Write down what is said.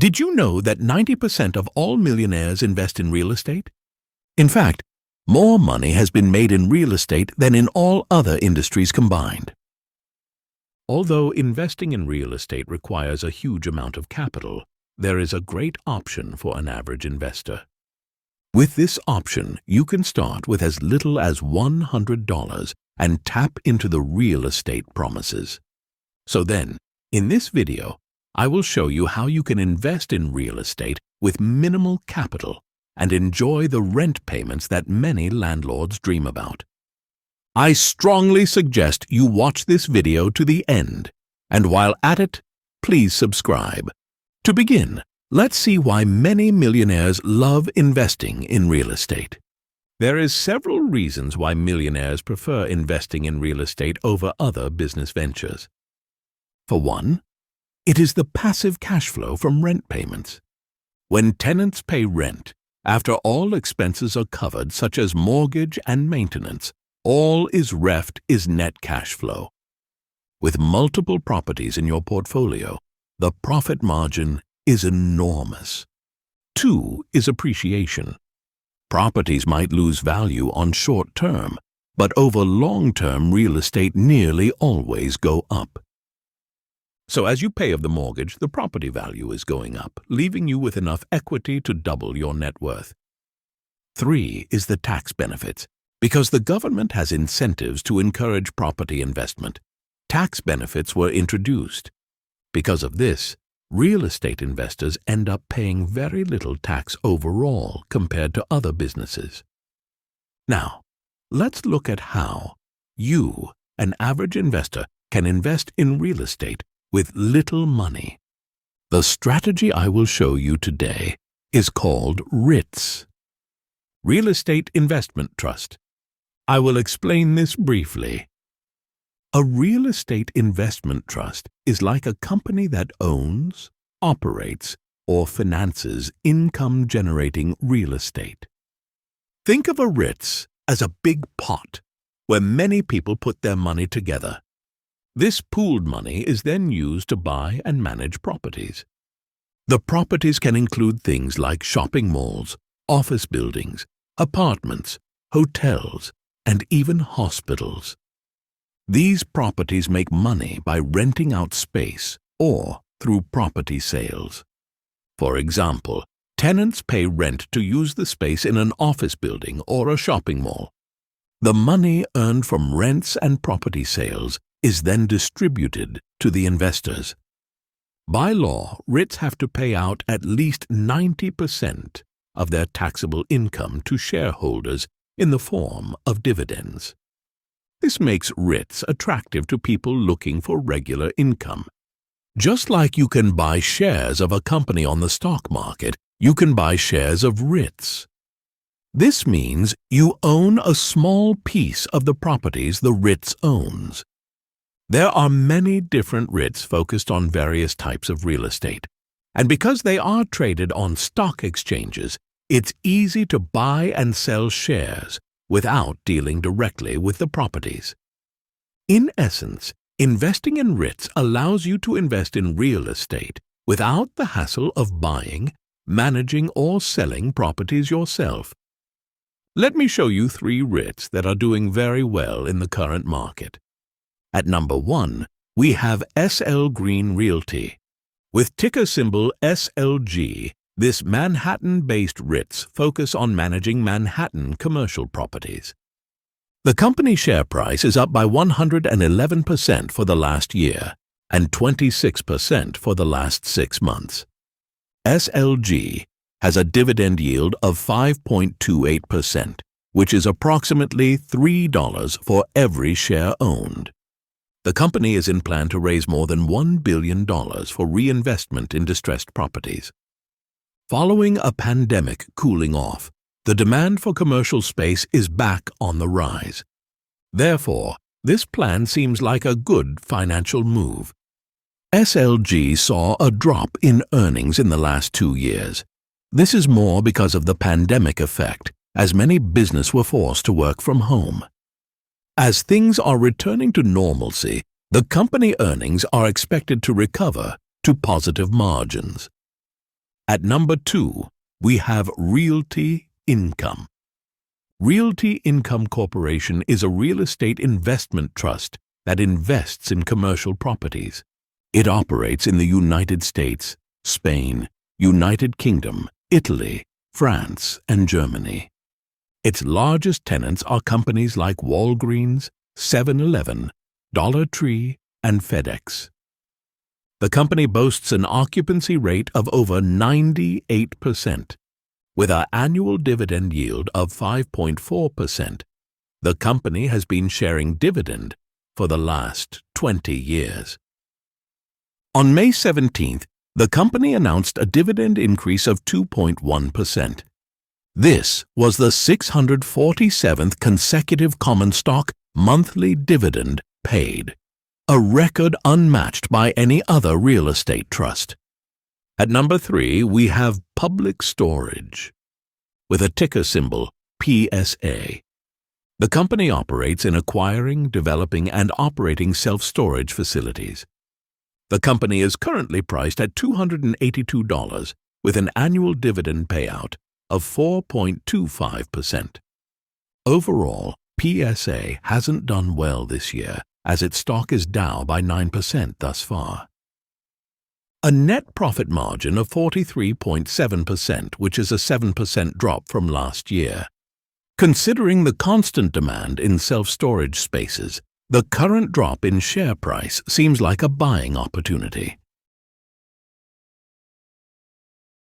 Did you know that 90% of all millionaires invest in real estate? In fact, more money has been made in real estate than in all other industries combined. Although investing in real estate requires a huge amount of capital, there is a great option for an average investor. With this option, you can start with as little as $100 and tap into the real estate promises. So then, in this video, I will show you how you can invest in real estate with minimal capital and enjoy the rent payments that many landlords dream about. I strongly suggest you watch this video to the end, and while at it, please subscribe. To begin, let's see why many millionaires love investing in real estate. There is several reasons why millionaires prefer investing in real estate over other business ventures. For one, it is the passive cash flow from rent payments. When tenants pay rent, after all expenses are covered such as mortgage and maintenance, all is left is net cash flow. With multiple properties in your portfolio, the profit margin is enormous. Two is appreciation. Properties might lose value on short term, but over long term real estate nearly always go up. So as you pay off the mortgage, the property value is going up, leaving you with enough equity to double your net worth. Three is the tax benefits. Because the government has incentives to encourage property investment, tax benefits were introduced. Because of this, real estate investors end up paying very little tax overall compared to other businesses. Now, let's look at how you, an average investor, can invest in real estate with little money. The strategy I will show you today is called REITs, Real Estate Investment Trust. I will explain this briefly. A real estate investment trust is like a company that owns, operates, or finances income-generating real estate. Think of a REITs as a big pot where many people put their money together. This pooled money is then used to buy and manage properties. The properties can include things like shopping malls, office buildings, apartments, hotels, and even hospitals. These properties make money by renting out space or through property sales. For example, tenants pay rent to use the space in an office building or a shopping mall. The money earned from rents and property sales is then distributed to the investors. By law, REITs have to pay out at least 90% of their taxable income to shareholders in the form of dividends. This makes REITs attractive to people looking for regular income. Just like you can buy shares of a company on the stock market, you can buy shares of REITs. This means you own a small piece of the properties the REITs owns. There are many different REITs focused on various types of real estate, and because they are traded on stock exchanges, it's easy to buy and sell shares without dealing directly with the properties. In essence, investing in REITs allows you to invest in real estate without the hassle of buying, managing, or selling properties yourself. Let me show you 3 REITs that are doing very well in the current market. At number 1, we have SL Green Realty. With ticker symbol SLG, this Manhattan-based REITs focus on managing Manhattan commercial properties. The company share price is up by 111% for the last year and 26% for the last 6 months. SLG has a dividend yield of 5.28%, which is approximately $3 for every share owned. The company is in plan to raise more than $1 billion for reinvestment in distressed properties. Following a pandemic cooling off, the demand for commercial space is back on the rise. Therefore, this plan seems like a good financial move. SLG saw a drop in earnings in the last 2 years. This is more because of the pandemic effect, as many businesses were forced to work from home. As things are returning to normalcy, the company earnings are expected to recover to positive margins. At number 2, we have Realty Income. Realty Income Corporation is a real estate investment trust that invests in commercial properties. It operates in the United States, Spain, United Kingdom, Italy, France, and Germany. Its largest tenants are companies like Walgreens, 7-Eleven, Dollar Tree, and FedEx. The company boasts an occupancy rate of over 98%. With an annual dividend yield of 5.4%, the company has been sharing dividend for the last 20 years. On May 17th, the company announced a dividend increase of 2.1%. This was the 647th consecutive common stock monthly dividend paid, a record unmatched by any other real estate trust. At number 3, we have Public Storage, with a ticker symbol PSA. The company operates in acquiring, developing, and operating self-storage facilities. The company is currently priced at $282 with an annual dividend payout of 4.25%. Overall, PSA hasn't done well this year, as its stock is down by 9% thus far. A net profit margin of 43.7%, which is a 7% drop from last year. Considering the constant demand in self-storage spaces, the current drop in share price seems like a buying opportunity.